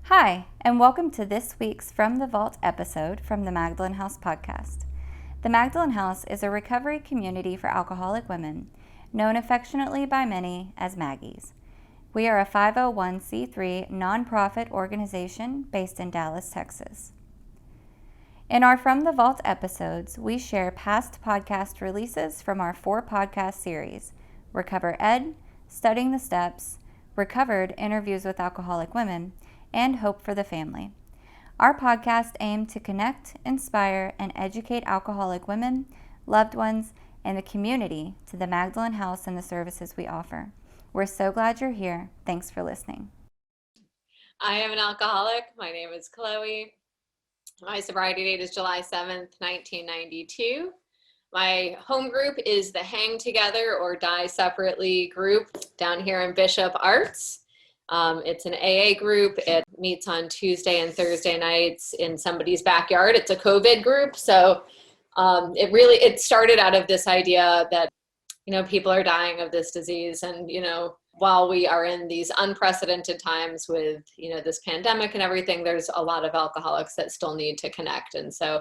Hi, and welcome to this week's From the Vault episode from the Magdalen House podcast. The Magdalen House is a recovery community for alcoholic women, known affectionately by many as Maggies. We are a 501c3 nonprofit organization based in Dallas, Texas. In our From the Vault episodes, we share past podcast releases from our 4 podcast series: Recover Ed, Studying the Steps, Recovered Interviews with Alcoholic Women, and Hope for the Family. Our podcast aim to connect, inspire, and educate alcoholic women, loved ones, and the community to the Magdalen House and the services we offer. We're so glad you're here. Thanks for listening. I am an alcoholic. My name is Chloe. My sobriety date is July 7th, 1992. My home group is the Hang Together or Die Separately group down here in Bishop Arts. It's an AA group. It meets on Tuesday and Thursday nights in somebody's backyard. It's a COVID group. So it started out of this idea that, people are dying of this disease. And, while we are in these unprecedented times with, this pandemic and everything, there's a lot of alcoholics that still need to connect. And so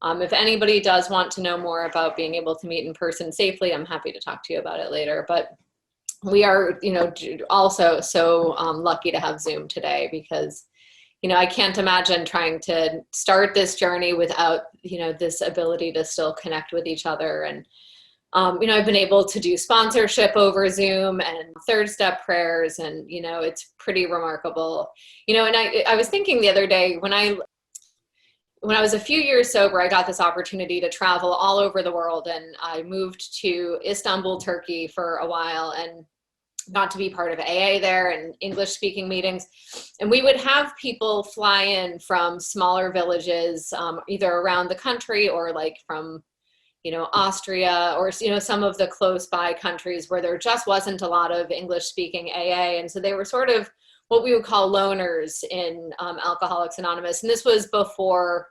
if anybody does want to know more about being able to meet in person safely, I'm happy to talk to you about it later. But we are, also so lucky to have Zoom today because, I can't imagine trying to start this journey without, this ability to still connect with each other. And, I've been able to do sponsorship over Zoom and third step prayers, and, it's pretty remarkable. And I was thinking the other day when I was a few years sober, I got this opportunity to travel all over the world, and I moved to Istanbul, Turkey for a while and got to be part of AA there and English speaking meetings. And we would have people fly in from smaller villages, either around the country or like from, Austria or, some of the close by countries where there just wasn't a lot of English speaking AA. And so they were sort of what we would call loners in Alcoholics Anonymous. And this was before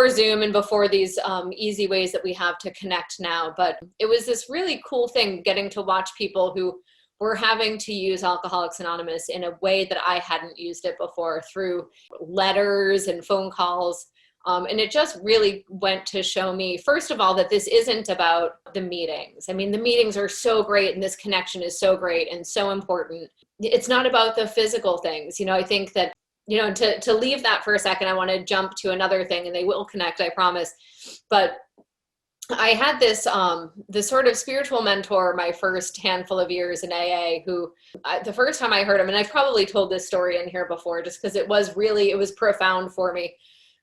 Zoom and before these easy ways that we have to connect now. But it was this really cool thing getting to watch people who were having to use Alcoholics Anonymous in a way that I hadn't used it before, through letters and phone calls. And it just really went to show me, first of all, that this isn't about the meetings. I mean, the meetings are so great and this connection is so great and so important. It's not about the physical things. I think that, to leave that for a second, I want to jump to another thing, and they will connect, I promise. But I had this sort of spiritual mentor my first handful of years in AA who, the first time I heard him, and I've probably told this story in here before just because it was profound for me.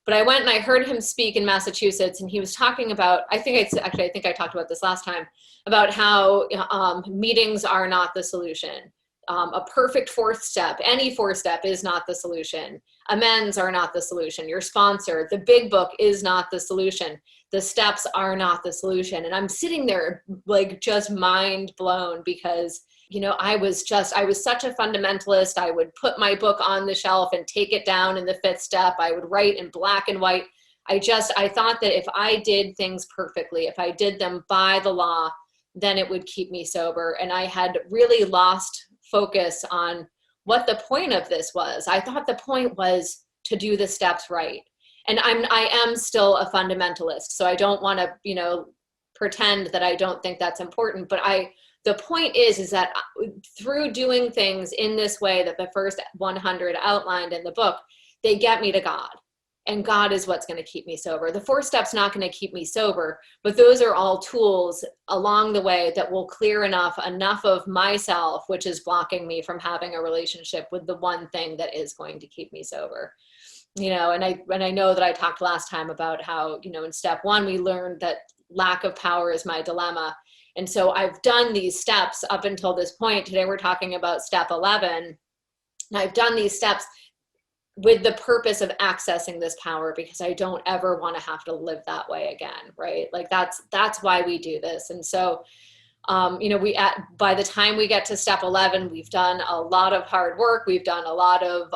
But I went and I heard him speak in Massachusetts, and he was talking about, I think I talked about this last time, about how meetings are not the solution. A perfect fourth step, any fourth step is not the solution. Amends are not the solution. Your sponsor, the big book is not the solution. The steps are not the solution. And I'm sitting there like just mind blown because, I was such a fundamentalist. I would put my book on the shelf and take it down in the 5th step. I would write in black and white. I thought that if I did things perfectly, if I did them by the law, then it would keep me sober. And I had really lost focus on what the point of this was. I thought the point was to do the steps right. And I am still a fundamentalist, so I don't want to, pretend that I don't think that's important. But the point is that through doing things in this way that the first 100 outlined in the book, they get me to God. And God is what's going to keep me sober. The 4 steps not going to keep me sober, but those are all tools along the way that will clear enough of myself, which is blocking me from having a relationship with the one thing that is going to keep me sober. And I know that I talked last time about how, in step 1, we learned that lack of power is my dilemma. And so I've done these steps up until this point. Today we're talking about step 11. And I've done these steps with the purpose of accessing this power because I don't ever want to have to live that way again, right? Like that's why we do this. And so, by the time we get to step 11, we've done a lot of hard work. We've done a lot of,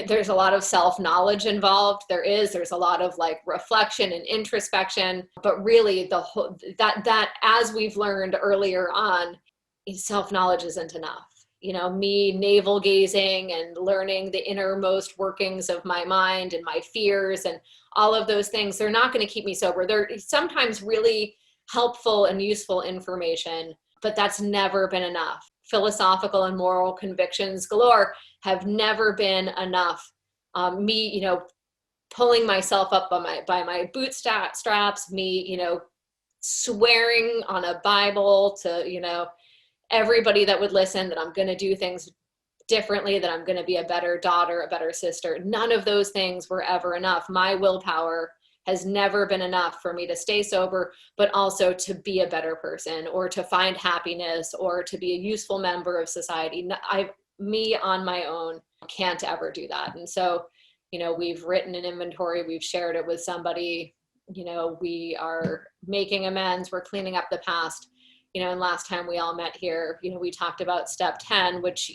there's a lot of self-knowledge involved. There's a lot of like reflection and introspection, but really that as we've learned earlier on, self-knowledge isn't enough. me navel gazing and learning the innermost workings of my mind and my fears and all of those things, they're not going to keep me sober. They're sometimes really helpful and useful information, but that's never been enough. Philosophical and moral convictions galore have never been enough. Me, pulling myself up by my bootstraps, me, swearing on a Bible to, everybody that would listen that I'm going to do things differently, that I'm going to be a better daughter, a better sister. None of those things were ever enough. My willpower has never been enough for me to stay sober, but also to be a better person or to find happiness or to be a useful member of society. Me on my own can't ever do that. And so, we've written an inventory, we've shared it with somebody, we are making amends, we're cleaning up the past. And last time we all met here, we talked about step 10, which,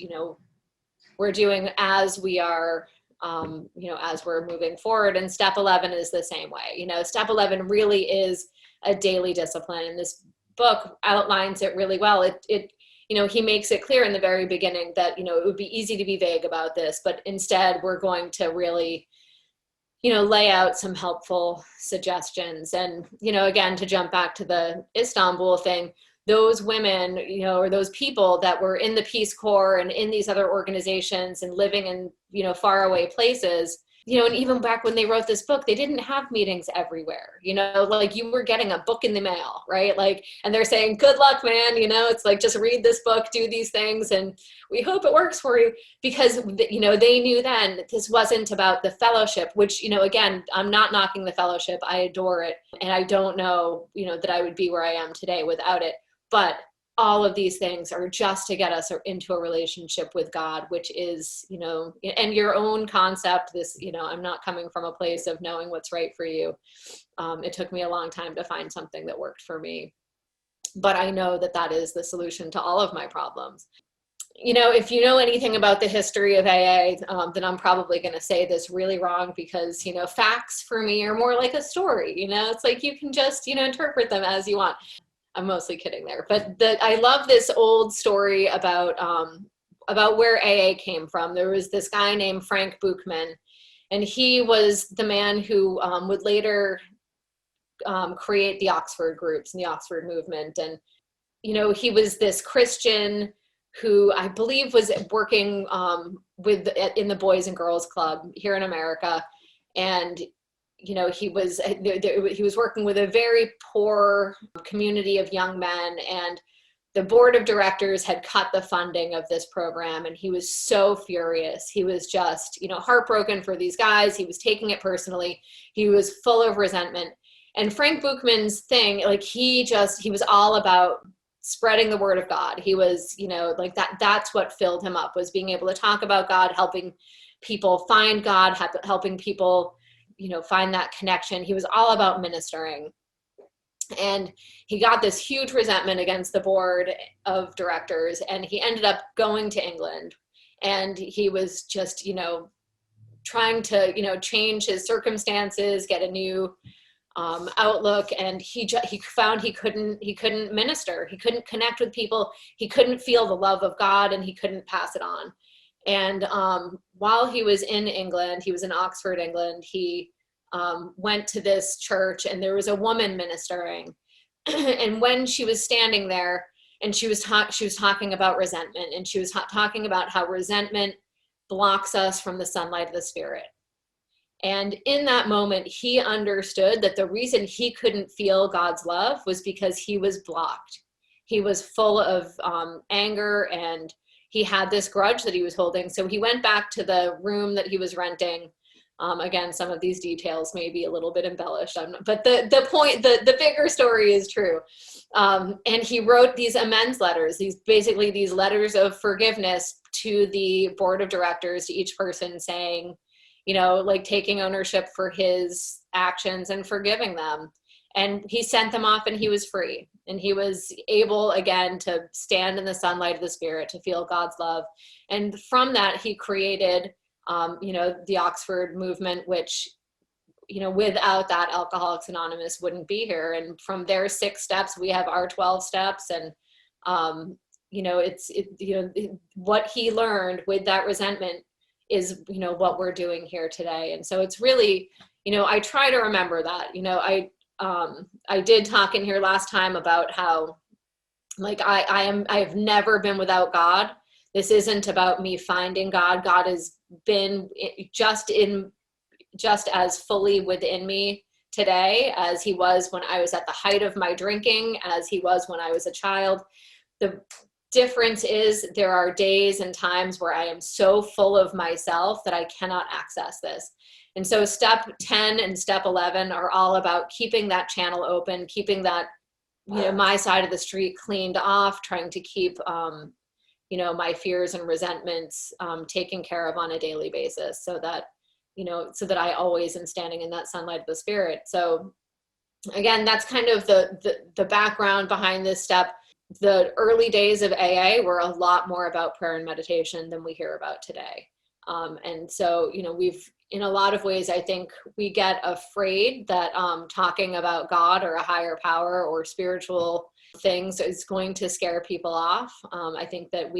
we're doing as we are, as we're moving forward. And step 11 is the same way. Step 11 really is a daily discipline. And this book outlines it really well. He makes it clear in the very beginning that, it would be easy to be vague about this, but instead we're going to really, lay out some helpful suggestions. And, again, to jump back to the Istanbul thing, those women, or those people that were in the Peace Corps and in these other organizations and living in, faraway places, and even back when they wrote this book, they didn't have meetings everywhere, like you were getting a book in the mail, right? And they're saying, good luck, man. It's like, just read this book, do these things, and we hope it works for you, because, they knew then that this wasn't about the fellowship, which, again, I'm not knocking the fellowship. I adore it. And I don't know, that I would be where I am today without it. But all of these things are just to get us into a relationship with God, which is, and your own concept, this, I'm not coming from a place of knowing what's right for you. It took me a long time to find something that worked for me, but I know that that is the solution to all of my problems. If you know anything about the history of AA, then I'm probably going to say this really wrong, because, facts for me are more like a story, it's like you can just, interpret them as you want. I'm mostly kidding there, but I love this old story about where AA came from. There was this guy named Frank Buchman, and he was the man who would later create the Oxford groups and the Oxford movement. And, he was this Christian who I believe was working in the Boys and Girls Club here in America. And he was working with a very poor community of young men, and the board of directors had cut the funding of this program, and he was so furious. He was just, heartbroken for these guys. He was taking it personally. He was full of resentment. And Frank Buchman's thing, he was all about spreading the word of God. He was, that's what filled him up, was being able to talk about God, helping people find God, helping people find that connection. He was all about ministering. And he got this huge resentment against the board of directors, and he ended up going to England, and he was just, trying to, change his circumstances, get a new outlook. And he found he couldn't minister. He couldn't connect with people. He couldn't feel the love of God, and he couldn't pass it on. And while he was in England, he was in Oxford, England, he went to this church, and there was a woman ministering. And when she was standing there, and she was talking about resentment, and she was talking about how resentment blocks us from the sunlight of the Spirit. And in that moment, he understood that the reason he couldn't feel God's love was because he was blocked. He was full of anger, and he had this grudge that he was holding. So he went back to the room that he was renting. Again, some of these details may be a little bit embellished, but the point, the bigger story is true. And he wrote these amends letters, these letters of forgiveness to the board of directors, to each person, saying, taking ownership for his actions and forgiving them. And he sent them off, and he was free. And he was able, again, to stand in the sunlight of the Spirit, to feel God's love. And from that, he created, the Oxford movement, which, without that, Alcoholics Anonymous wouldn't be here. And from their 6 steps, we have our 12 steps. And, what he learned with that resentment is, what we're doing here today. And so it's really, I try to remember that, I did talk in here last time about how, like, I have never been without God. This isn't about me finding God. God has been just as fully within me today as he was when I was at the height of my drinking, as he was when I was a child. The difference is there are days and times where I am so full of myself that I cannot access this. And so step 10 and step 11 are all about keeping that channel open, keeping that, my side of the street cleaned off, trying to keep, my fears and resentments taken care of on a daily basis, so that I always am standing in that sunlight of the Spirit. So again, that's kind of the background behind this step. The early days of AA were a lot more about prayer and meditation than we hear about today. And so, we've, in a lot of ways, I think we get afraid that talking about God or a higher power or spiritual things is going to scare people off. I think that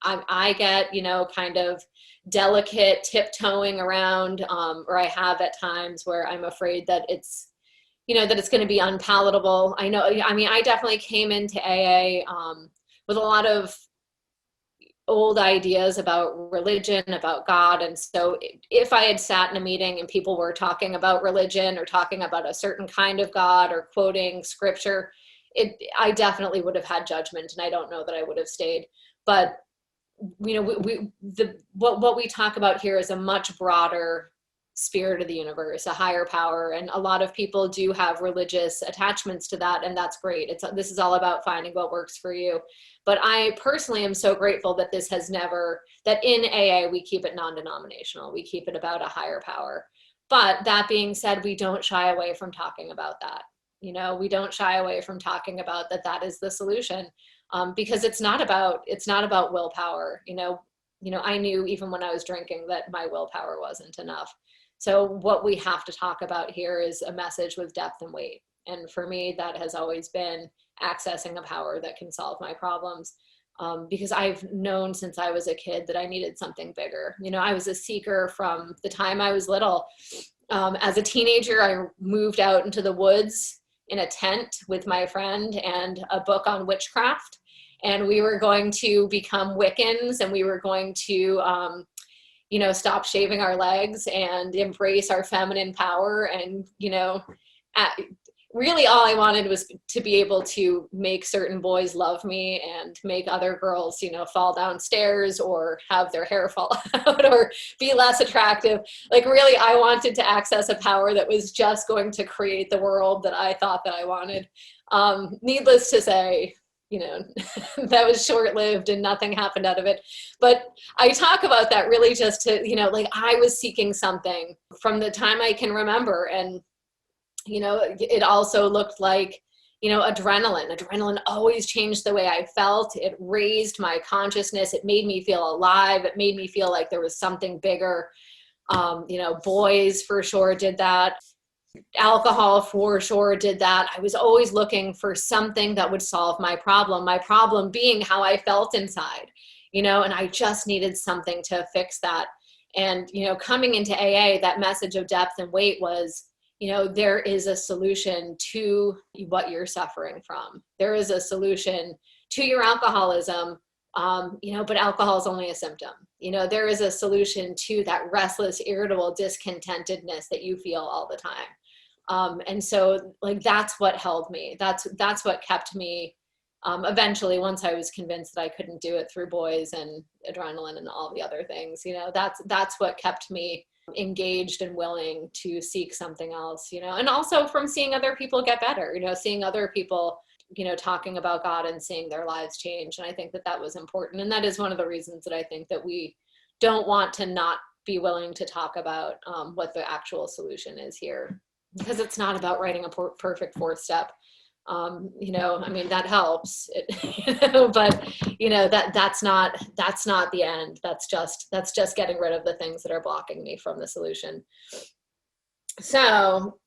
I get, kind of delicate tiptoeing around, or I have at times where I'm afraid that it's, that it's going to be unpalatable. I definitely came into AA with a lot of old ideas about religion, about God. And so if I had sat in a meeting and people were talking about religion or talking about a certain kind of God or quoting scripture, I definitely would have had judgment, and I don't know that I would have stayed. But what we talk about here is a much broader spirit of the universe, a higher power, and a lot of people do have religious attachments to that, and that's great. This is all about finding what works for you. But I personally am so grateful that that in AA we keep it non-denominational. We keep it about a higher power. But that being said, we don't shy away from talking about that. We don't shy away from talking about that is the solution, because it's not about willpower. I knew even when I was drinking that my willpower wasn't enough. So what we have to talk about here is a message with depth and weight. And for me, that has always been accessing a power that can solve my problems. Because I've known since I was a kid that I needed something bigger. I was a seeker from the time I was little. As a teenager, I moved out into the woods in a tent with my friend and a book on witchcraft. And we were going to become Wiccans, and we were going to, stop shaving our legs and embrace our feminine power. And, really all I wanted was to be able to make certain boys love me and make other girls, fall downstairs or have their hair fall out or be less attractive. Like, really, I wanted to access a power that was just going to create the world that I thought that I wanted. Needless to say, that was short-lived and nothing happened out of it. But I talk about that really just to, I was seeking something from the time I can remember. And, it also looked like, adrenaline. Adrenaline always changed the way I felt. It raised my consciousness. It made me feel alive. It made me feel like there was something bigger. Boys for sure did that. Alcohol for sure did that. I was always looking for something that would solve my problem being how I felt inside, and I just needed something to fix that. And, coming into AA, that message of depth and weight was, there is a solution to what you're suffering from. There is a solution to your alcoholism, but alcohol is only a symptom. There is a solution to that restless, irritable discontentedness that you feel all the time. And so, that's what held me. That's what kept me, eventually, once I was convinced that I couldn't do it through boys and adrenaline and all the other things, that's what kept me engaged and willing to seek something else, and also from seeing other people get better, seeing other people, talking about God and seeing their lives change. And I think that was important. And that is one of the reasons that I think that we don't want to not be willing to talk about what the actual solution is here. Because it's not about writing a perfect fourth step. That helps, but that's not the end. That's just getting rid of the things that are blocking me from the solution. So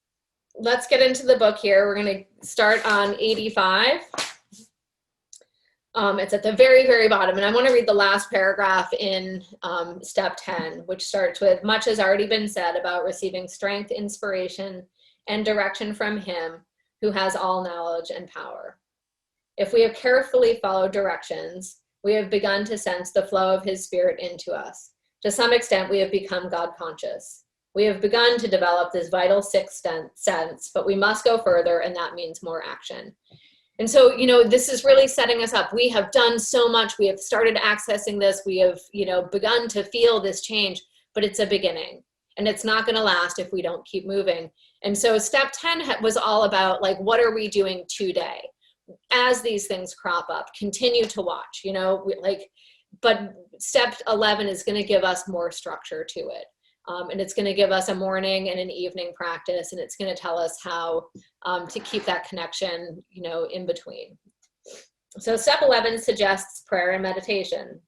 let's get into the book here. We're going to start on 85. It's at the very, very bottom. And I want to read the last paragraph in step 10, which starts with, much has already been said about receiving strength, inspiration, and direction from him who has all knowledge and power. If we have carefully followed directions, we have begun to sense the flow of his spirit into us. To some extent, we have become God conscious. We have begun to develop this vital sixth sense, but we must go further, and that means more action. And so, this is really setting us up. We have done so much. We have started accessing this. We have, begun to feel this change, but it's a beginning, and it's not going to last if we don't keep moving. And so step 10 was all about, like, what are we doing today? As these things crop up, continue to watch, but step 11 is going to give us more structure to it. And it's going to give us a morning and an evening practice, and it's going to tell us how to keep that connection, in between. So step 11 suggests prayer and meditation.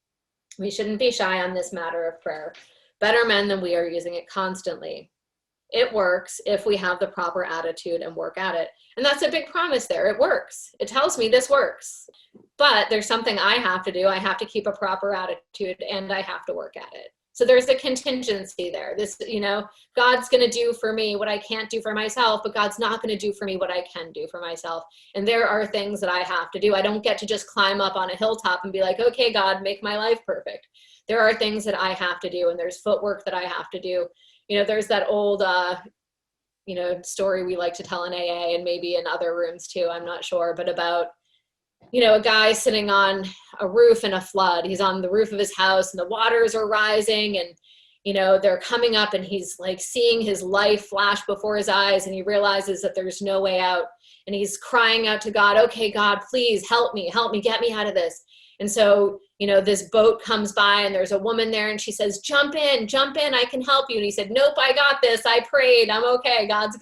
We shouldn't be shy on this matter of prayer. Better men than we are using it constantly. It works if we have the proper attitude and work at it. And that's a big promise there. It works. It tells me this works. But there's something I have to do. I have to keep a proper attitude, and I have to work at it. So there's a contingency there. This, God's going to do for me what I can't do for myself, but God's not going to do for me what I can do for myself. And there are things that I have to do. I don't get to just climb up on a hilltop and be like, okay, God, make my life perfect. There are things that I have to do, and there's footwork that I have to do. There's that old, story we like to tell in AA, and maybe in other rooms too, I'm not sure, but about, a guy sitting on a roof in a flood. He's on the roof of his house, and the waters are rising, and, they're coming up, and he's like seeing his life flash before his eyes, and he realizes that there's no way out, and he's crying out to God, okay, God, please help me, get me out of this. And so, this boat comes by, and there's a woman there, and she says, jump in, I can help you. And he said, nope, I got this. I prayed. I'm okay. God's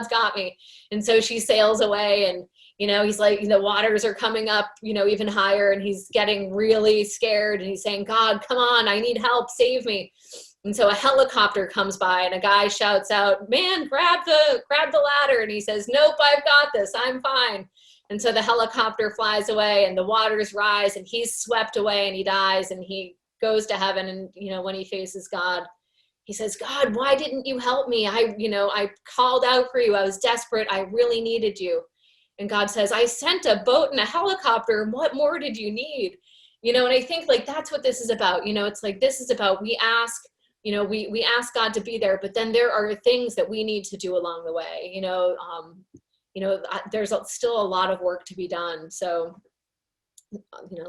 got me. And so she sails away, and, he's like, the waters are coming up, even higher, and he's getting really scared, and he's saying, God, come on, I need help. Save me. And so a helicopter comes by, and a guy shouts out, man, grab the ladder. And he says, nope, I've got this. I'm fine. And so the helicopter flies away, and the waters rise, and he's swept away, and he dies, and he goes to heaven. And, when he faces God, he says, God, why didn't you help me? I called out for you. I was desperate. I really needed you. And God says, I sent a boat and a helicopter. What more did you need? And I think, like, that's what this is about. It's like, this is about, we ask, we ask God to be there, but then there are things that we need to do along the way, there's still a lot of work to be done. So,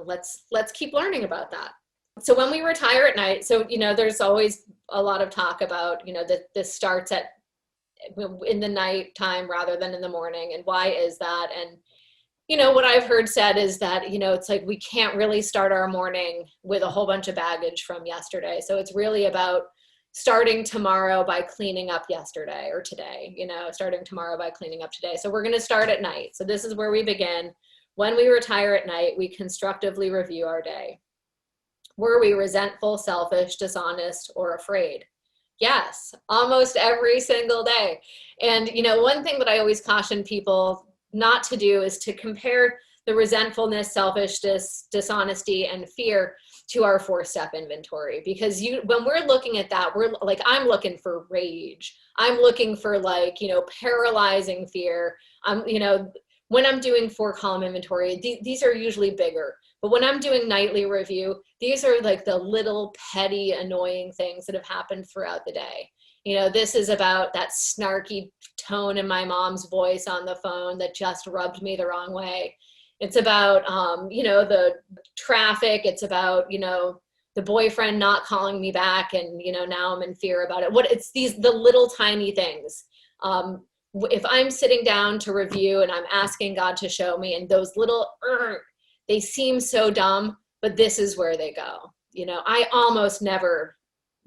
let's keep learning about that. So when we retire at night, so, there's always a lot of talk about, that this starts in the night time rather than in the morning. And why is that? And, what I've heard said is that, it's like, we can't really start our morning with a whole bunch of baggage from yesterday. So it's really about starting tomorrow by cleaning up yesterday, or today, starting tomorrow by cleaning up today. So we're going to start at night. So this is where we begin. When we retire at night, we constructively review our day. Were we resentful, selfish, dishonest, or afraid? Yes, almost every single day. And, one thing that I always caution people not to do is to compare the resentfulness, selfishness, dishonesty, and fear to our 4-step inventory. Because when we're looking at that, we're like, I'm looking for rage. I'm looking for, like, paralyzing fear. When I'm doing 4-column inventory, these are usually bigger. But when I'm doing nightly review, these are like the little petty, annoying things that have happened throughout the day. This is about that snarky tone in my mom's voice on the phone that just rubbed me the wrong way. It's about, the traffic. It's about, the boyfriend not calling me back, and, now I'm in fear about it. It's the little tiny things. If I'm sitting down to review and I'm asking God to show me, and those little, they seem so dumb, but this is where they go. I almost never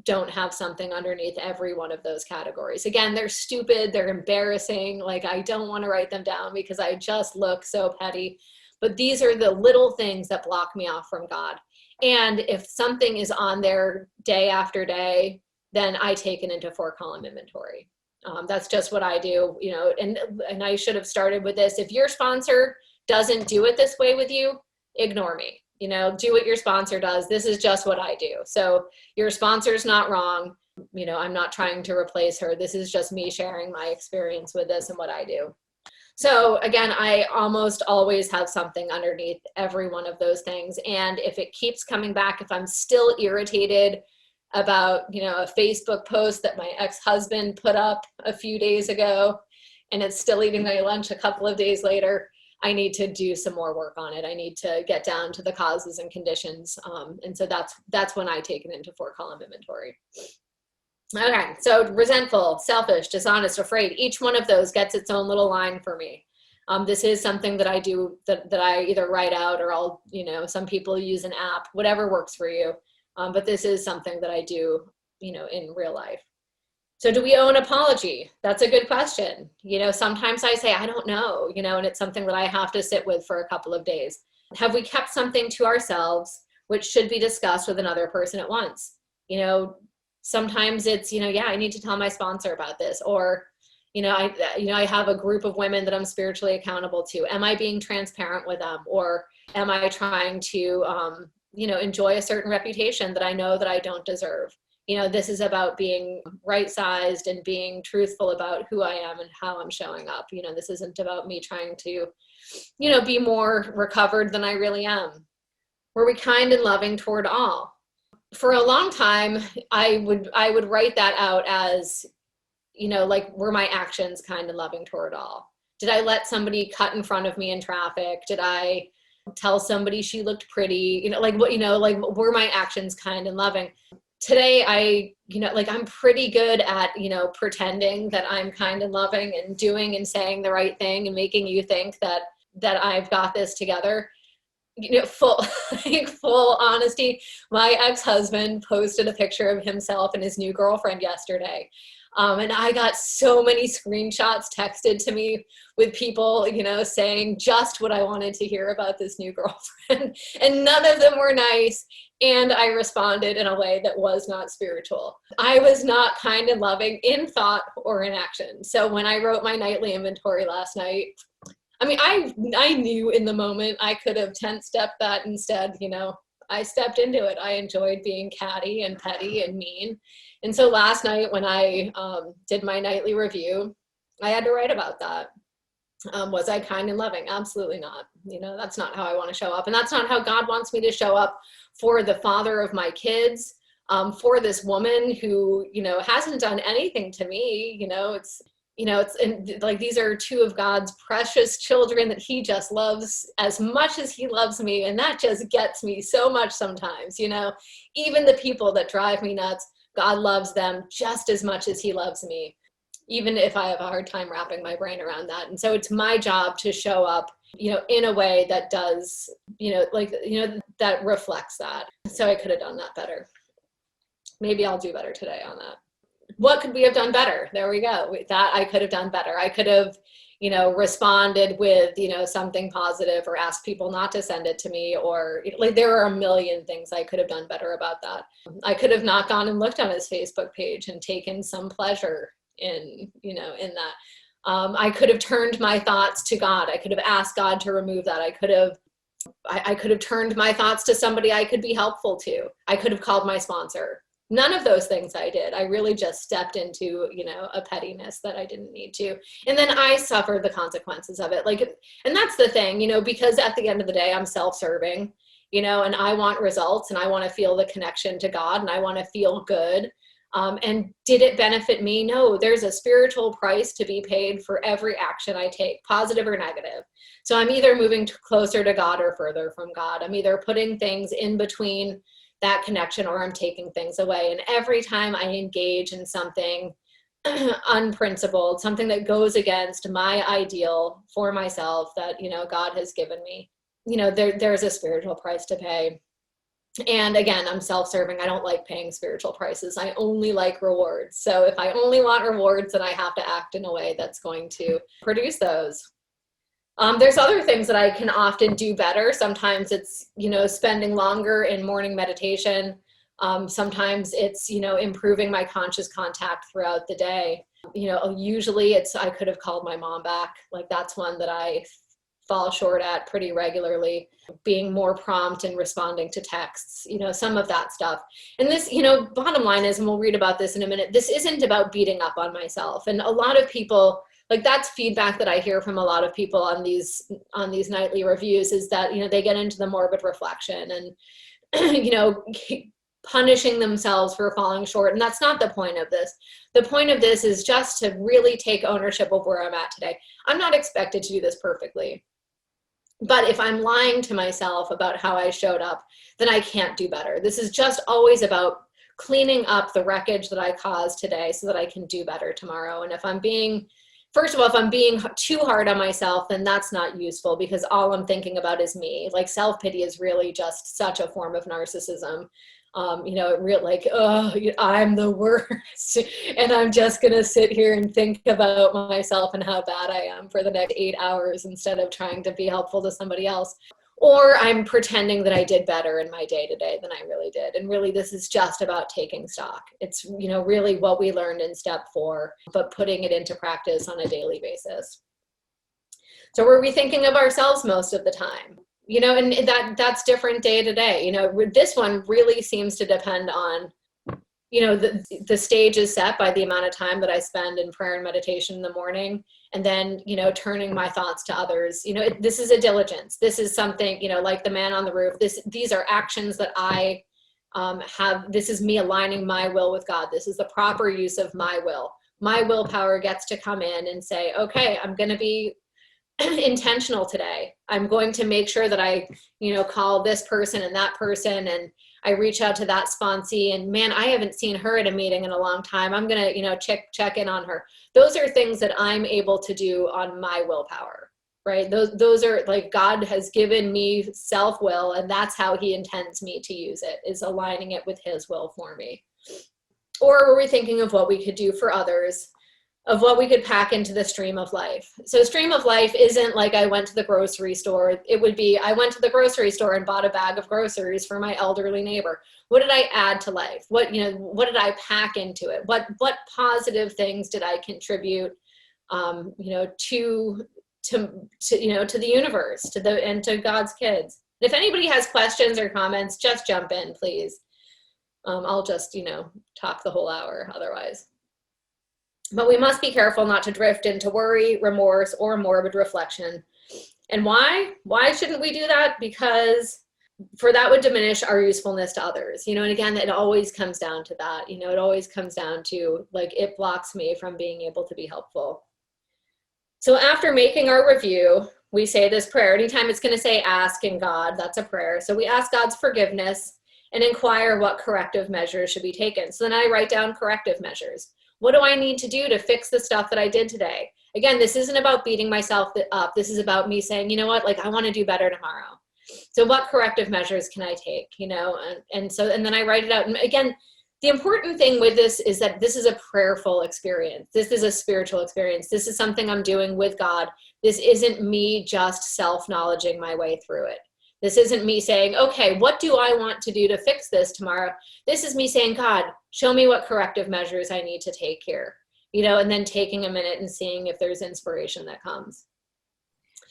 don't have something underneath every one of those categories. Again, they're stupid, they're embarrassing. Like, I don't want to write them down because I just look so petty. But these are the little things that block me off from God. And if something is on there day after day, then I take it into 4-column inventory. That's just what I do, and I should have started with this. If your sponsor doesn't do it this way with you, ignore me. Do what your sponsor does. This is just what I do. So your sponsor's not wrong. I'm not trying to replace her. This is just me sharing my experience with this and what I do. So again, I almost always have something underneath every one of those things. And if it keeps coming back, if I'm still irritated about, a Facebook post that my ex-husband put up a few days ago, and it's still eating my lunch a couple of days later, I need to do some more work on it. I need to get down to the causes and conditions. And so that's when I take it into 4-column inventory. Okay, so resentful, selfish, dishonest, afraid, each one of those gets its own little line for me. This is something that I do that I either write out or I'll, some people use an app, whatever works for you. But this is something that I do, in real life. So do we owe an apology? That's a good question. Sometimes I say, I don't know, and it's something that I have to sit with for a couple of days. Have we kept something to ourselves, which should be discussed with another person at once? Sometimes it's, I need to tell my sponsor about this, or, I have a group of women that I'm spiritually accountable to. Am I being transparent with them? Or am I trying to, enjoy a certain reputation that I know that I don't deserve? This is about being right-sized and being truthful about who I am and how I'm showing up. This isn't about me trying to, be more recovered than I really am. Were we kind and loving toward all? For a long time, I would write that out as, were my actions kind and loving toward all? Did I let somebody cut in front of me in traffic? Did I tell somebody she looked pretty? Were my actions kind and loving? Today, I'm pretty good at, pretending that I'm kind and loving and doing and saying the right thing and making you think that I've got this together. Full honesty, my ex-husband posted a picture of himself and his new girlfriend yesterday. And I got so many screenshots texted to me with people, saying just what I wanted to hear about this new girlfriend. And none of them were nice. And I responded in a way that was not spiritual. I was not kind and loving in thought or in action. So when I wrote my nightly inventory last night, I knew in the moment I could have 10-stepped that instead. I stepped into it. I enjoyed being catty and petty and mean. And so last night when I did my nightly review, I had to write about that. Was I kind and loving? Absolutely not. That's not how I want to show up. And that's not how God wants me to show up for the father of my kids, for this woman who, hasn't done anything to me. These are two of God's precious children that he just loves as much as he loves me. And that just gets me so much sometimes, even the people that drive me nuts, God loves them just as much as he loves me, even if I have a hard time wrapping my brain around that. And so it's my job to show up, in a way that does, that reflects that. So I could have done that better. Maybe I'll do better today on that. What could we have done better? There we go. That I could have done better. I could have, responded with, something positive or asked people not to send it to me, or there are a million things I could have done better about that. I could have not gone and looked on his Facebook page and taken some pleasure in that. I could have turned my thoughts to God. I could have asked God to remove that. I could have turned my thoughts to somebody I could be helpful to. I could have called my sponsor. None of those things I did. I really just stepped into, a pettiness that I didn't need to. And then I suffered the consequences of it. And that's the thing, because at the end of the day, I'm self-serving, and I want results and I want to feel the connection to God and I want to feel good. And did it benefit me? No, there's a spiritual price to be paid for every action I take, positive or negative. So I'm either moving closer to God or further from God. I'm either putting things in between that connection or I'm taking things away. And every time I engage in something unprincipled, something that goes against my ideal for myself that, God has given me, there's a spiritual price to pay. And again, I'm self-serving. I don't like paying spiritual prices. I only like rewards. So if I only want rewards, then I have to act in a way that's going to produce those. There's other things that I can often do better. Sometimes it's, spending longer in morning meditation. Sometimes it's, improving my conscious contact throughout the day. Usually I could have called my mom back. That's one that I fall short at pretty regularly, being more prompt in responding to texts, some of that stuff. And this, bottom line is, and we'll read about this in a minute, this isn't about beating up on myself. And a lot of people, like, that's feedback that I hear from a lot of people on these nightly reviews, is that, they get into the morbid reflection and, punishing themselves for falling short. And that's not the point of this. The point of this is just to really take ownership of where I'm at today. I'm not expected to do this perfectly. But if I'm lying to myself about how I showed up, then I can't do better. This is just always about cleaning up the wreckage that I caused today so that I can do better tomorrow. And if I'm being too hard on myself, then that's not useful, because all I'm thinking about is me. Like, self-pity is really just such a form of narcissism. I'm the worst, and I'm just going to sit here and think about myself and how bad I am for the next 8 hours instead of trying to be helpful to somebody else. Or I'm pretending that I did better in my day today than I really did. And really, this is just about taking stock. It's, really what we learned in step 4, but putting it into practice on a daily basis. So we're rethinking of ourselves most of the time. And that's different day to day. This one really seems to depend on, the stage is set by the amount of time that I spend in prayer and meditation in the morning. And then, turning my thoughts to others. This is a diligence. This is something, like the man on the roof. These are actions that I have. This is me aligning my will with God. This is the proper use of my will. My willpower gets to come in and say, okay, I'm going to be intentional today. I'm going to make sure that I, call this person and that person, and I reach out to that sponsee, and man, I haven't seen her at a meeting in a long time. I'm going to, check in on her. Those are things that I'm able to do on my willpower, right? Those are, like, God has given me self-will, and that's how he intends me to use it, is aligning it with his will for me. Or were we thinking of what we could do for others, of what we could pack into the stream of life? So stream of life isn't like I went to the grocery store. It would be, I went to the grocery store and bought a bag of groceries for my elderly neighbor. What did I add to life? What did I pack into it? What positive things did I contribute, to the universe, and to God's kids? If anybody has questions or comments, just jump in, please. I'll just, talk the whole hour otherwise. But we must be careful not to drift into worry, remorse, or morbid reflection. And why? Why shouldn't we do that? Because that would diminish our usefulness to others. And again, it always comes down to that. It always comes down to, like, it blocks me from being able to be helpful. So after making our review, we say this prayer. Anytime it's going to say ask in God, that's a prayer. So we ask God's forgiveness and inquire what corrective measures should be taken. So then I write down corrective measures. What do I need to do to fix the stuff that I did today? Again, this isn't about beating myself up. This is about me saying, you know what, like, I want to do better tomorrow. So what corrective measures can I take, and then I write it out. And again, the important thing with this is that this is a prayerful experience. This is a spiritual experience. This is something I'm doing with God. This isn't me just self-knowledging my way through it. This isn't me saying, okay, what do I want to do to fix this tomorrow? This is me saying, God, show me what corrective measures I need to take here, and then taking a minute and seeing if there's inspiration that comes.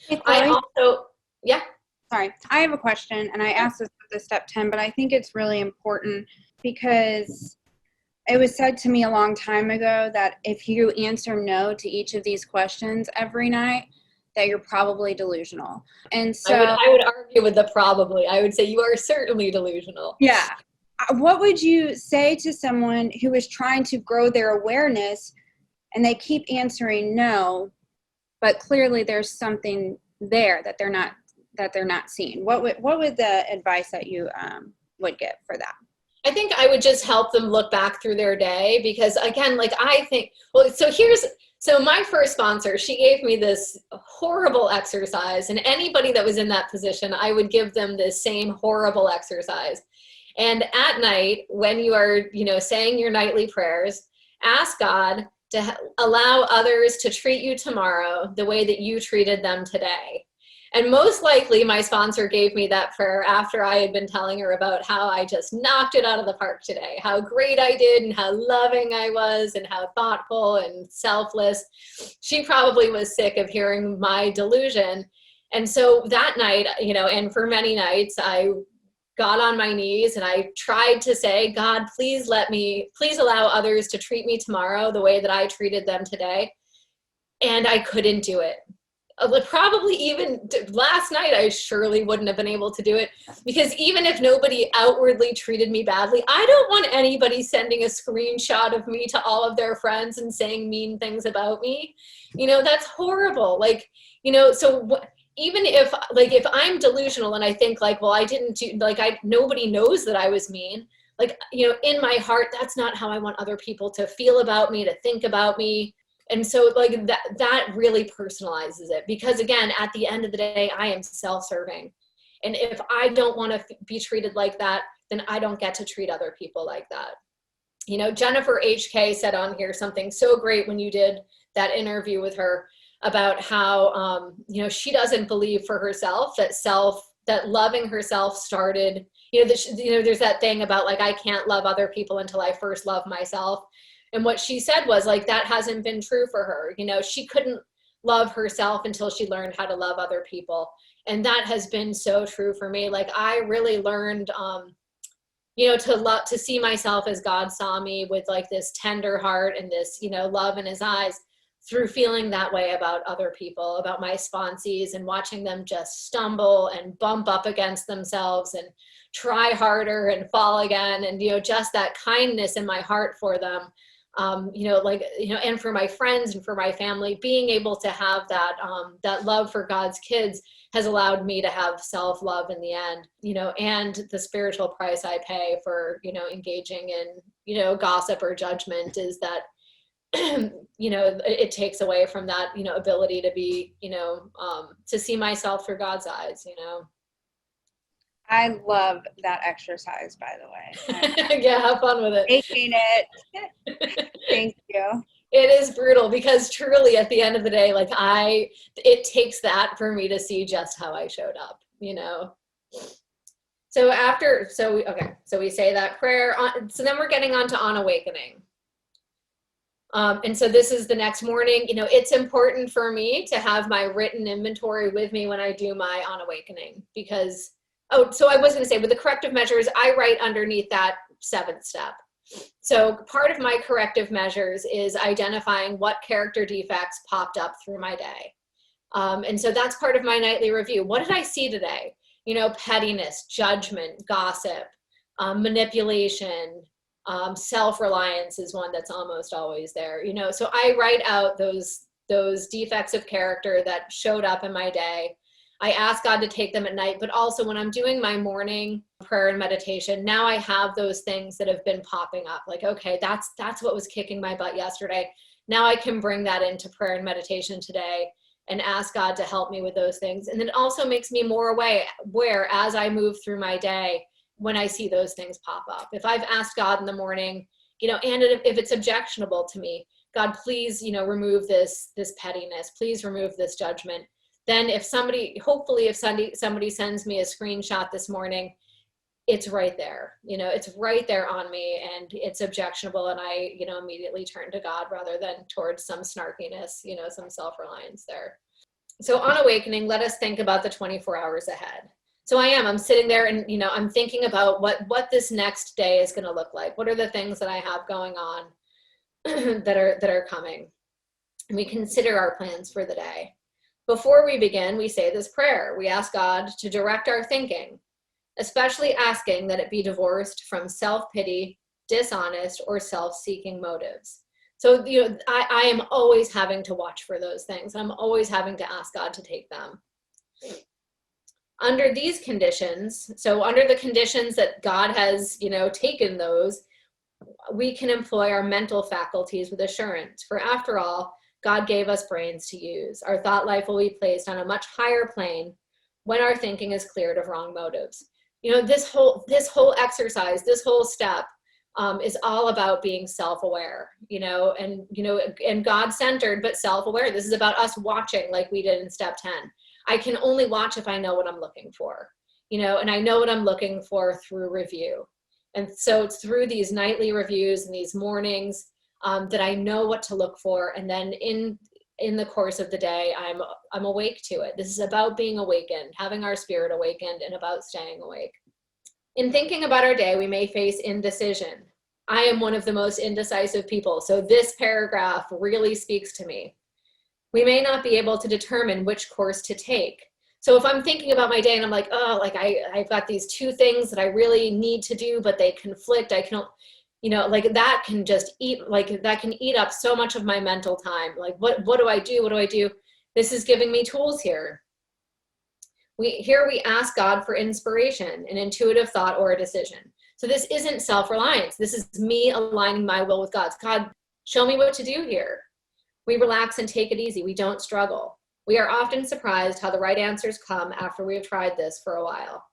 Hey, Sorry, I have a question, and I asked this with the step 10, but I think it's really important because it was said to me a long time ago that if you answer no to each of these questions every night, that you're probably delusional. And so I would argue with the probably. I would say you are certainly delusional. Yeah. What would you say to someone who is trying to grow their awareness and they keep answering no, but clearly there's something there that they're not seeing? What would the advice that you would give for that? I think I would just help them look back through their day, because again, like, I think, so my first sponsor, she gave me this horrible exercise, and anybody that was in that position, I would give them this same horrible exercise. And at night, when you are, saying your nightly prayers, ask God to allow others to treat you tomorrow the way that you treated them today. And most likely my sponsor gave me that prayer after I had been telling her about how I just knocked it out of the park today, how great I did and how loving I was and how thoughtful and selfless. She probably was sick of hearing my delusion. And so that night, and for many nights, I got on my knees and I tried to say, God, please allow others to treat me tomorrow the way that I treated them today. And I couldn't do it. Probably even last night, I surely wouldn't have been able to do it, because even if nobody outwardly treated me badly, I don't want anybody sending a screenshot of me to all of their friends and saying mean things about me. That's horrible. Even if I'm delusional and I think well, I didn't do, nobody knows that I was mean. In my heart, that's not how I want other people to feel about me, to think about me. And so that really personalizes it, because again, at the end of the day, I am self-serving. And if I don't want to be treated like that, then I don't get to treat other people like that. Jennifer HK said on here something so great when you did that interview with her about how, she doesn't believe for herself that loving herself started, there's that thing about I can't love other people until I first love myself. And what she said was that hasn't been true for her. She couldn't love herself until she learned how to love other people. And that has been so true for me. I really learned, to see myself as God saw me, with this tender heart and this, love in his eyes, through feeling that way about other people, about my sponsees, and watching them just stumble and bump up against themselves and try harder and fall again. And, just that kindness in my heart for them. And for my friends and for my family, being able to have that love for God's kids has allowed me to have self-love in the end, and the spiritual price I pay for, engaging in, gossip or judgment is that, it takes away from that, ability to be, to see myself through God's eyes, I love that exercise, by the way. Yeah, have fun with it. Making it. Thank you. It is brutal, because truly at the end of the day, it takes that for me to see just how I showed up, So we say that prayer. So then we're getting on awakening. And so this is the next morning. It's important for me to have my written inventory with me when I do my on awakening, because so I was going to say, with the corrective measures, I write underneath that 7th step. So part of my corrective measures is identifying what character defects popped up through my day. And so that's part of my nightly review. What did I see today? Pettiness, judgment, gossip, manipulation, self-reliance is one that's almost always there. So I write out those defects of character that showed up in my day. I ask God to take them at night, but also when I'm doing my morning prayer and meditation, now I have those things that have been popping up. Okay, that's what was kicking my butt yesterday. Now I can bring that into prayer and meditation today and ask God to help me with those things. And it also makes me more aware as I move through my day when I see those things pop up. If I've asked God in the morning, and if it's objectionable to me, God, please, remove this pettiness, please remove this judgment. Then if somebody sends me a screenshot this morning, it's right there, it's right there on me, and it's objectionable. And I, immediately turn to God rather than towards some snarkiness, some self-reliance there. So on awakening, let us think about the 24 hours ahead. So I'm sitting there and, I'm thinking about what this next day is going to look like. What are the things that I have going on that are coming? And we consider our plans for the day. Before we begin, we say this prayer. We ask God to direct our thinking, especially asking that it be divorced from self-pity, dishonest, or self-seeking motives. So, I am always having to watch for those things. I'm always having to ask God to take them. Under these conditions, so under the conditions that God has, taken those, we can employ our mental faculties with assurance. For after all, God gave us brains to use. Our thought life will be placed on a much higher plane when our thinking is cleared of wrong motives. This whole exercise, this whole step is all about being self-aware, and God-centered, but self-aware. This is about us watching like we did in step 10. I can only watch if I know what I'm looking for, and I know what I'm looking for through review. And so it's through these nightly reviews and these mornings that I know what to look for. And then in the course of the day, I'm awake to it. This is about being awakened, having our spirit awakened, and about staying awake. In thinking about our day, we may face indecision. I am one of the most indecisive people, so this paragraph really speaks to me. We may not be able to determine which course to take. So if I'm thinking about my day and I'm like, oh, like I've got these two things that I really need to do, but they conflict, I can, like that can just eat, like that can eat up so much of my mental time. Like, what do I do? What do I do? This is giving me tools here. Here we ask God for inspiration, an intuitive thought, or a decision. So this isn't self-reliance. This is me aligning my will with God's. God, show me what to do here. We relax and take it easy. We don't struggle. We are often surprised how the right answers come after we have tried this for a while.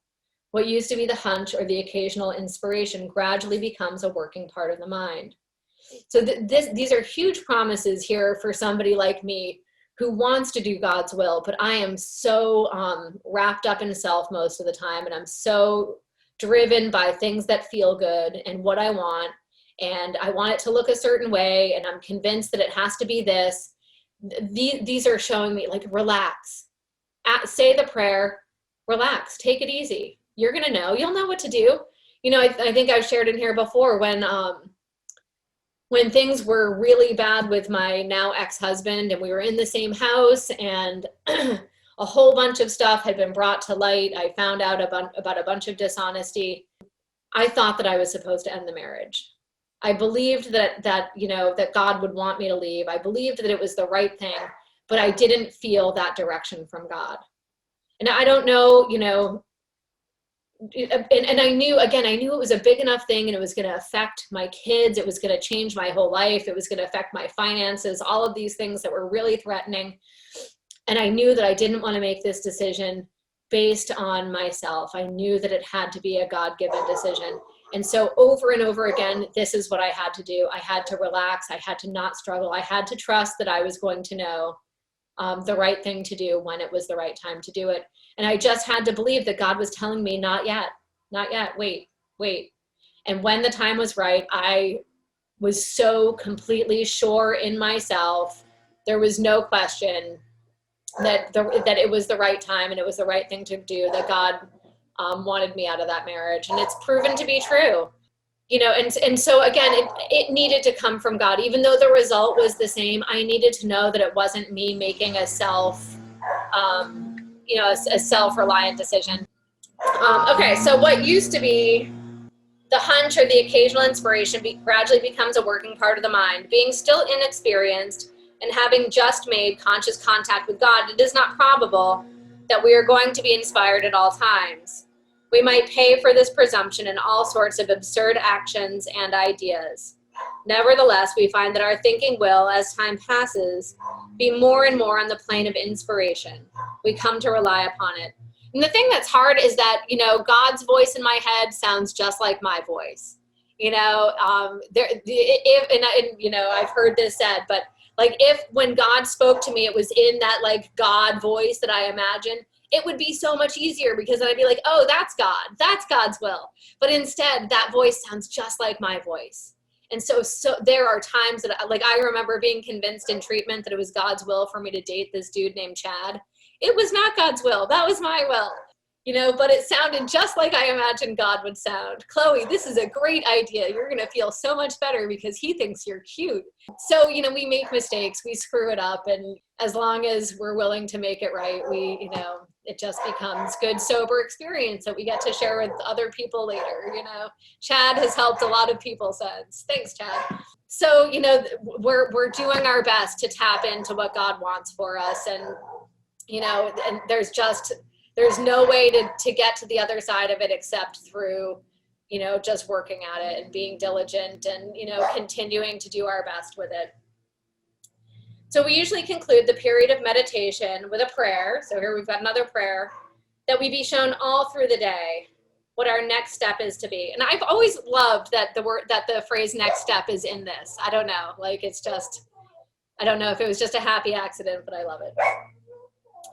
What used to be the hunch or the occasional inspiration gradually becomes a working part of the mind. So these are huge promises here for somebody like me who wants to do God's will, but I am so wrapped up in self most of the time, and I'm so driven by things that feel good and what I want, and I want it to look a certain way, and I'm convinced that it has to be this. These are showing me, like, relax. Say the prayer, relax, take it easy. You're gonna know, you'll know what to do. I think I've shared in here before when things were really bad with my now ex-husband and we were in the same house and a whole bunch of stuff had been brought to light. I found out about a bunch of dishonesty. I thought that I was supposed to end the marriage. I believed that God would want me to leave. I believed that it was the right thing, but I didn't feel that direction from God. And I don't know, and I knew it was a big enough thing, and it was going to affect my kids. It was going to change my whole life. It was going to affect my finances, all of these things that were really threatening. And I knew that I didn't want to make this decision based on myself. I knew that it had to be a God-given decision. And so over and over again, this is what I had to do. I had to relax. I had to not struggle. I had to trust that I was going to know the right thing to do when it was the right time to do it. And I just had to believe that God was telling me, not yet, wait. And when the time was right, I was so completely sure in myself. There was no question that it was the right time and it was the right thing to do, that God wanted me out of that marriage. And it's proven to be true. And so again, it needed to come from God. Even though the result was the same, I needed to know that it wasn't me making a self-reliant decision. Okay, so what used to be the hunch or the occasional inspiration gradually becomes a working part of the mind. Being still inexperienced and having just made conscious contact with God, it is not probable that we are going to be inspired at all times. We might pay for this presumption in all sorts of absurd actions and ideas. Nevertheless, we find that our thinking will, as time passes, be more and more on the plane of inspiration. We come to rely upon it. And the thing that's hard is that, God's voice in my head sounds just like my voice. I've heard this said, but like if when God spoke to me, it was in that like God voice that I imagined, it would be so much easier because then I'd be like, oh, that's God. That's God's will. But instead, that voice sounds just like my voice. And so there are times that, like, I remember being convinced in treatment that it was God's will for me to date this dude named Chad. It was not God's will. That was my will. But it sounded just like I imagined God would sound. Chloe, this is a great idea. You're going to feel so much better because he thinks you're cute. So, we make mistakes, we screw it up. And as long as we're willing to make it right, it just becomes good, sober experience that we get to share with other people later. Chad has helped a lot of people since. Thanks, Chad. So, we're doing our best to tap into what God wants for us. And, and there's no way to get to the other side of it except through, just working at it and being diligent and, continuing to do our best with it. So we usually conclude the period of meditation with a prayer. So here we've got another prayer, that we be shown all through the day what our next step is to be. And I've always loved that the phrase next step is in this. I don't know, I don't know if it was just a happy accident, but I love it.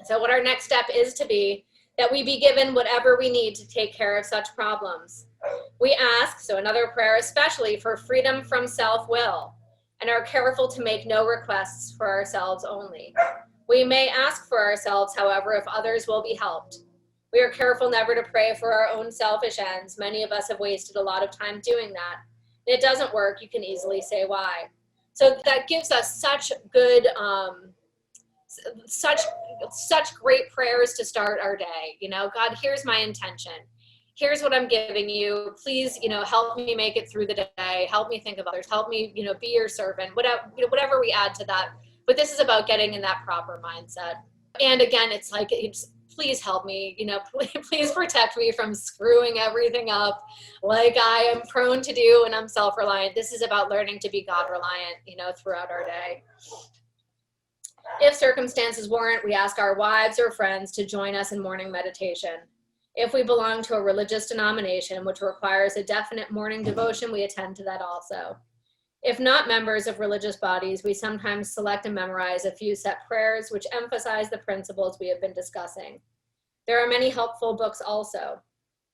So what our next step is to be, that we be given whatever we need to take care of such problems. We ask, so another prayer, especially for freedom from self-will, and are careful to make no requests for ourselves only. We may ask for ourselves, however, if others will be helped. We are careful never to pray for our own selfish ends. Many of us have wasted a lot of time doing that. If it doesn't work, you can easily say why. So that gives us such good, such great prayers to start our day. God, here's my intention. Here's what I'm giving you. Please, help me make it through the day. Help me think of others. Help me, be your servant. Whatever we add to that. But this is about getting in that proper mindset. And again, it's like, please help me, please protect me from screwing everything up like I am prone to do when I'm self-reliant. This is about learning to be God-reliant, throughout our day. If circumstances warrant, we ask our wives or friends to join us in morning meditation. If we belong to a religious denomination which requires a definite morning devotion, we attend to that also. If not members of religious bodies, we sometimes select and memorize a few set prayers which emphasize the principles we have been discussing. There are many helpful books also.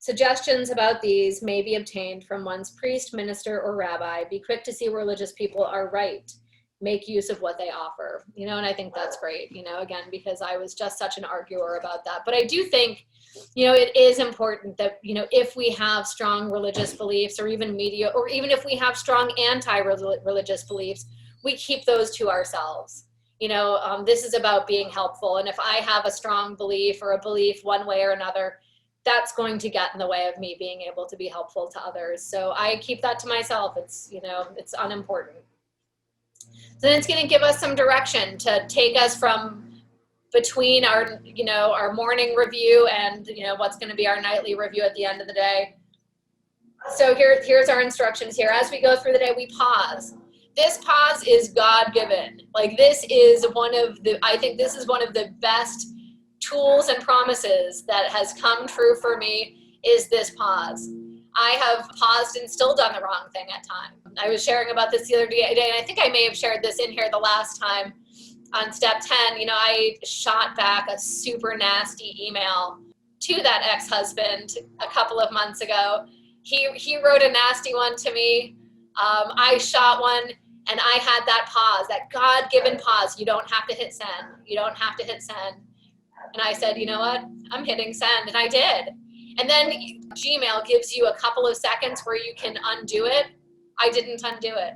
Suggestions about these may be obtained from one's priest, minister, or rabbi. Be quick to see where religious people are right. Make use of what they offer. And I think that's great, again, because I was just such an arguer about that. But I do think, it is important that, if we have strong religious beliefs or even if we have strong anti-religious beliefs, we keep those to ourselves. This is about being helpful. And if I have a strong belief or a belief one way or another, that's going to get in the way of me being able to be helpful to others. So I keep that to myself. It's, it's unimportant. So then it's going to give us some direction to take us from between our, our morning review and, what's going to be our nightly review at the end of the day. So here's our instructions here. As we go through the day, we pause. This pause is God-given. Like I think this is one of the best tools and promises that has come true for me is this pause. I have paused and still done the wrong thing at times. I was sharing about this the other day, and I think I may have shared this in here the last time on step 10. I shot back a super nasty email to that ex-husband a couple of months ago. He wrote a nasty one to me. I shot one, and I had that pause, that God-given pause. You don't have to hit send. You don't have to hit send. And I said, you know what? I'm hitting send, and I did. And then Gmail gives you a couple of seconds where you can undo it. I didn't undo it.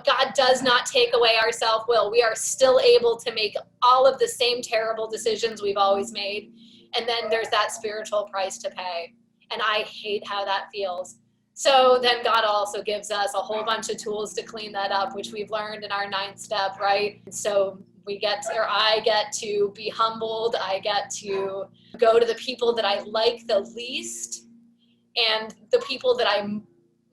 God does not take away our self-will. We are still able to make all of the same terrible decisions we've always made. And then there's that spiritual price to pay. And I hate how that feels. So then God also gives us a whole bunch of tools to clean that up, which we've learned in our 9th step, right? So I get to be humbled. I get to go to the people that I like the least and the people that I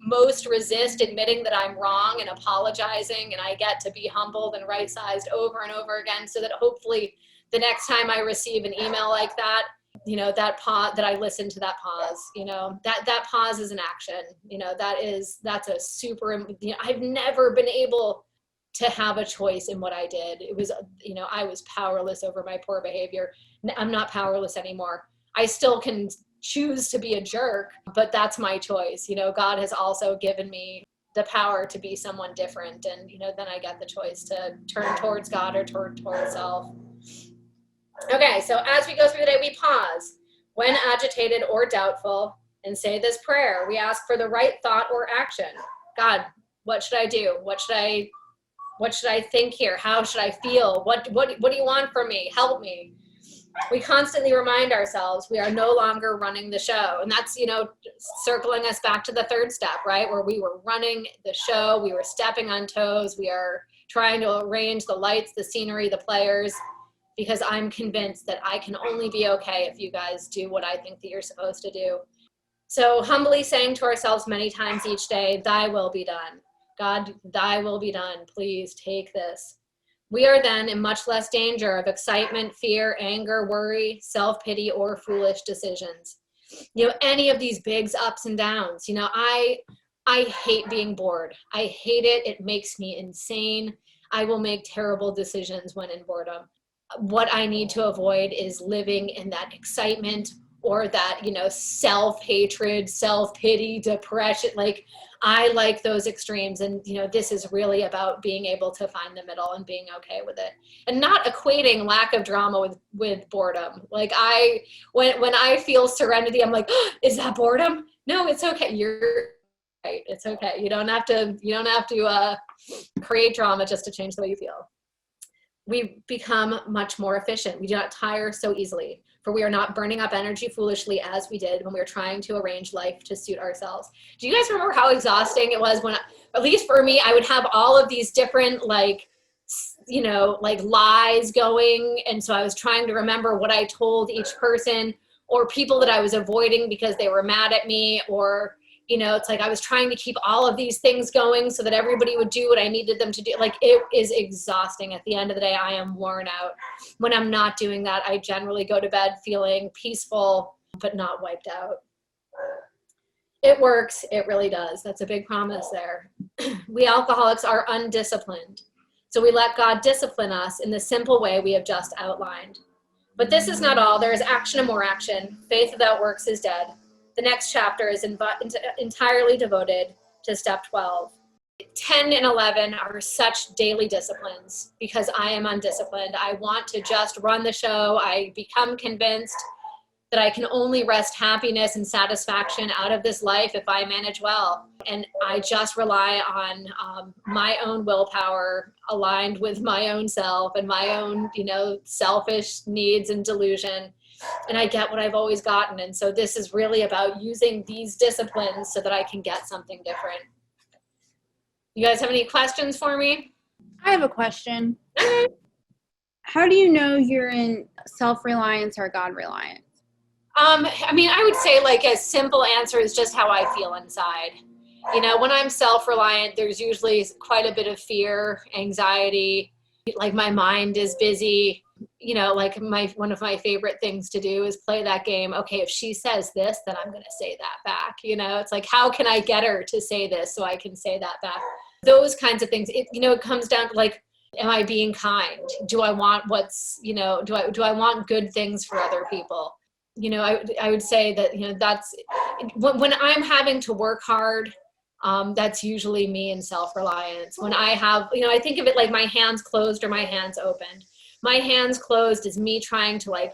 most resist admitting that I'm wrong and apologizing, and I get to be humbled and right-sized over and over again so that hopefully the next time I receive an email like that, that pause, that I listen to that pause, that pause is an action, that's a super, I've never been able to have a choice in what I did. It was, I was powerless over my poor behavior. I'm not powerless anymore. I still can choose to be a jerk, but that's my choice. God has also given me the power to be someone different. And, then I get the choice to turn towards God or turn towards self. Okay, so as we go through the day, we pause when agitated or doubtful and say this prayer. We ask for the right thought or action. God, what should I do? What should I think here? How should I feel? What do you want from me? Help me. We constantly remind ourselves we are no longer running the show. And that's, circling us back to the 3rd step, right? Where we were running the show. We were stepping on toes. We are trying to arrange the lights, the scenery, the players, because I'm convinced that I can only be okay if you guys do what I think that you're supposed to do. So humbly saying to ourselves many times each day, thy will be done. God, thy will be done. Please take this. We are then in much less danger of excitement, fear, anger, worry, self-pity, or foolish decisions. Any of these big ups and downs. I hate being bored. I hate it. It makes me insane. I will make terrible decisions when in boredom. What I need to avoid is living in that excitement or that, self-hatred, self-pity, depression. Like, I like those extremes. And, this is really about being able to find the middle and being okay with it, and not equating lack of drama with boredom. Like, when I feel serenity, I'm like, oh, is that boredom? No, it's okay. You're right. It's okay. You don't have to create drama just to change the way you feel. We become much more efficient. We do not tire so easily, for we are not burning up energy foolishly as we did when we were trying to arrange life to suit ourselves. Do you guys remember how exhausting it was when, at least for me, I would have all of these different like lies going. And so I was trying to remember what I told each person, or people that I was avoiding because they were mad at me, or it's like I was trying to keep all of these things going so that everybody would do what I needed them to do. Like, it is exhausting. At the end of the day, I am worn out. When I'm not doing that, I generally go to bed feeling peaceful, but not wiped out. It works. It really does. That's a big promise there. We alcoholics are undisciplined. So we let God discipline us in the simple way we have just outlined. But this is not all. There is action and more action. Faith without works is dead. The next chapter is entirely devoted to step 12. 10 and 11 are such daily disciplines because I am undisciplined. I want to just run the show. I become convinced that I can only wrest happiness and satisfaction out of this life if I manage well. And I just rely on my own willpower aligned with my own self and my own, selfish needs and delusion. And I get what I've always gotten. And so this is really about using these disciplines so that I can get something different. You guys have any questions for me? I have a question. How do you know you're in self-reliance or God-reliance? I would say like a simple answer is just how I feel inside. When I'm self-reliant, there's usually quite a bit of fear, anxiety, like my mind is busy. Like one of my favorite things to do is play that game. Okay, if she says this, then I'm going to say that back. It's like, how can I get her to say this so I can say that back? Those kinds of things. It comes down to like, am I being kind? Do I want do I want good things for other people? I would say that, that's when I'm having to work hard. That's usually me in self-reliance. When I have, I think of it like my hands closed or my hands opened. My hands closed is me trying to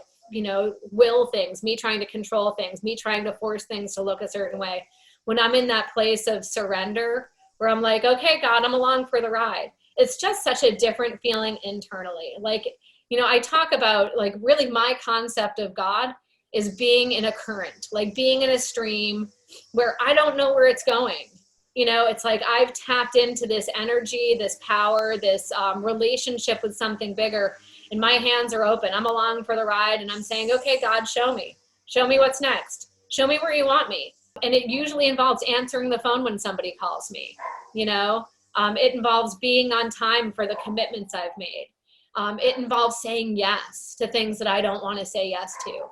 will things, me trying to control things, me trying to force things to look a certain way. When I'm in that place of surrender, where I'm like, okay, God, I'm along for the ride. It's just such a different feeling internally. Like, I talk about like really my concept of God is being in a current, like being in a stream where I don't know where it's going. It's like I've tapped into this energy, this power, this relationship with something bigger, and my hands are open. I'm along for the ride, and I'm saying, okay, God, show me what's next. Show me where you want me. And it usually involves answering the phone when somebody calls me. It involves being on time for the commitments I've made. It involves saying yes to things that I don't want to say yes to.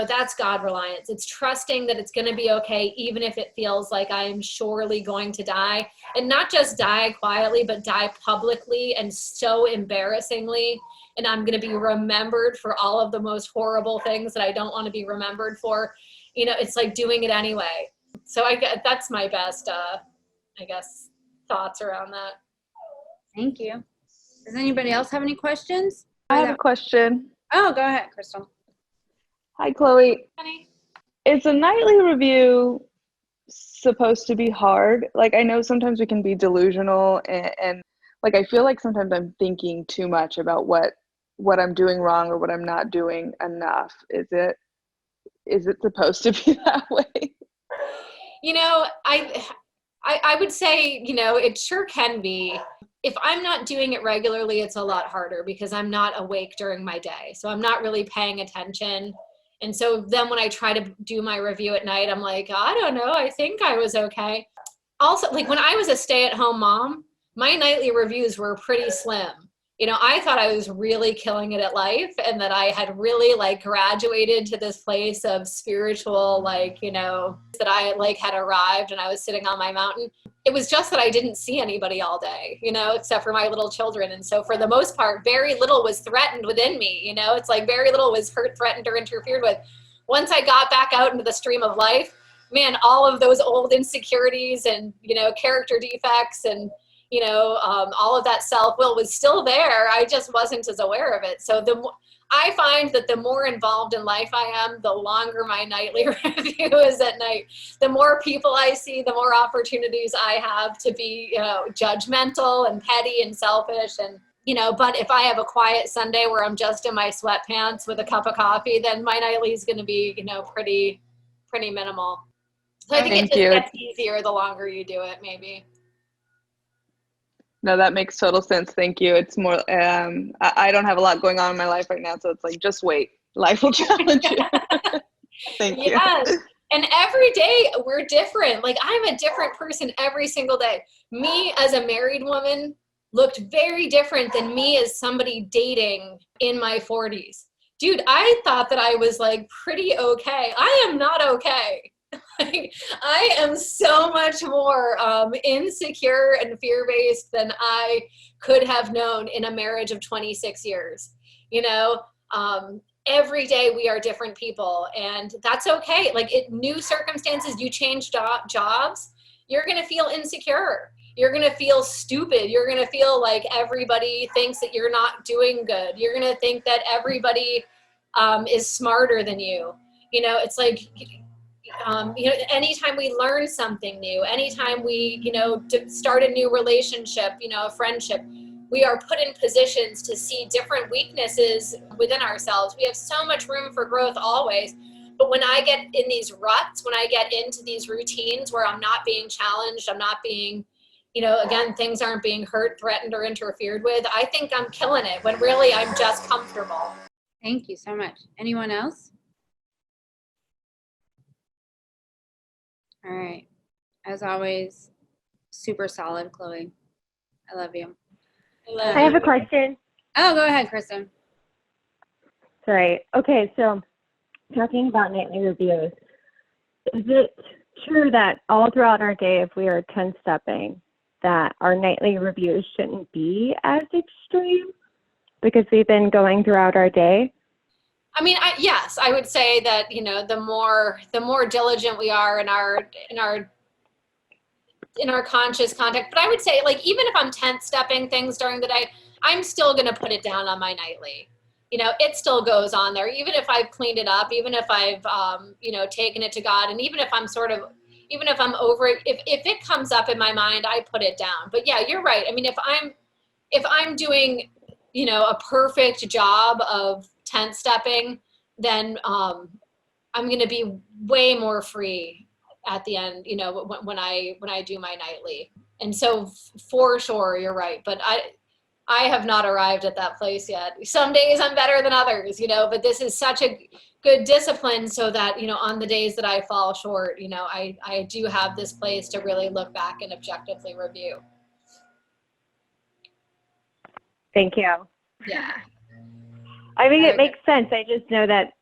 That's God reliance. It's trusting that it's going to be okay, even if it feels like I am surely going to die, and not just die quietly, but die publicly and so embarrassingly. And I'm going to be remembered for all of the most horrible things that I don't want to be remembered for. It's like doing it anyway. So that's my best, thoughts around that. Thank you. Does anybody else have any questions? I have a question. Oh, go ahead, Crystal. Hi, Chloe. Honey? Is a nightly review supposed to be hard? Like, I know sometimes we can be delusional and like, I feel like sometimes I'm thinking too much about what I'm doing wrong or what I'm not doing enough. Is it supposed to be that way? I would say, it sure can be. If I'm not doing it regularly, it's a lot harder because I'm not awake during my day. So I'm not really paying attention. And so then when I try to do my review at night, I'm like, I don't know, I think I was okay. Also, like when I was a stay-at-home mom, my nightly reviews were pretty slim. I thought I was really killing it at life and that I had really like graduated to this place of spiritual, that I had arrived and I was sitting on my mountain. It was just that I didn't see anybody all day, except for my little children. And so for the most part, very little was threatened within me. It's like very little was hurt, threatened, or interfered with. once I got back out into the stream of life, man, all of those old insecurities and, character defects and, all of that self-will was still there. I just wasn't as aware of it. So I find that the more involved in life I am, the longer my nightly review is at night. The more people I see, the more opportunities I have to be, judgmental and petty and selfish. And, but if I have a quiet Sunday where I'm just in my sweatpants with a cup of coffee, then my nightly is going to be, pretty minimal. So I think it just gets easier the longer you do it, maybe. No, that makes total sense. Thank you. It's more, I don't have a lot going on in my life right now, so it's like, just wait. Life will challenge you. Thank you. Yes. And every day we're different. Like, I'm a different person every single day. Me as a married woman looked very different than me as somebody dating in my 40s. Dude, I thought that I was like pretty okay. I am not okay. I am so much more insecure and fear-based than I could have known in a marriage of 26 years. Every day we are different people, and that's okay. Like, new circumstances, you change jobs, you're going to feel insecure. You're going to feel stupid. You're going to feel like everybody thinks that you're not doing good. You're going to think that everybody is smarter than you. It's like, anytime we learn something new, anytime we, start a new relationship, a friendship, we are put in positions to see different weaknesses within ourselves. We have so much room for growth always. But when I get in these ruts, when I get into these routines where I'm not being challenged, I'm not being, again, things aren't being hurt, threatened, or interfered with, I think I'm killing it when really I'm just comfortable. Thank you so much. Anyone else? All right. As always, super solid, Chloe. I love you. I have a question. Oh, go ahead, Kristen. Sorry. Okay, so talking about nightly reviews, is it true that all throughout our day, if we are 10-stepping, that our nightly reviews shouldn't be as extreme because we've been going throughout our day? I mean, yes, I would say that, the more diligent we are in our conscious contact. But I would say, like, even if I'm 10-stepping things during the day, I'm still going to put it down on my nightly. It still goes on there, even if I've cleaned it up, even if I've, taken it to God. And even if I'm over it, if it comes up in my mind, I put it down. But yeah, you're right. I mean, if I'm doing, a perfect job of 10-stepping, then I'm going to be way more free at the end, when I do my nightly. And so for sure, you're right. But I have not arrived at that place yet. Some days I'm better than others, but this is such a good discipline so that, on the days that I fall short, I do have this place to really look back and objectively review. Thank you. Yeah. I mean, it makes sense. I just know that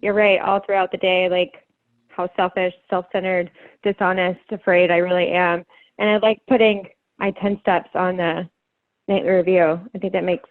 you're right all throughout the day, like how selfish, self-centered, dishonest, afraid I really am. And I like putting my 10 steps on the nightly review. I think that makes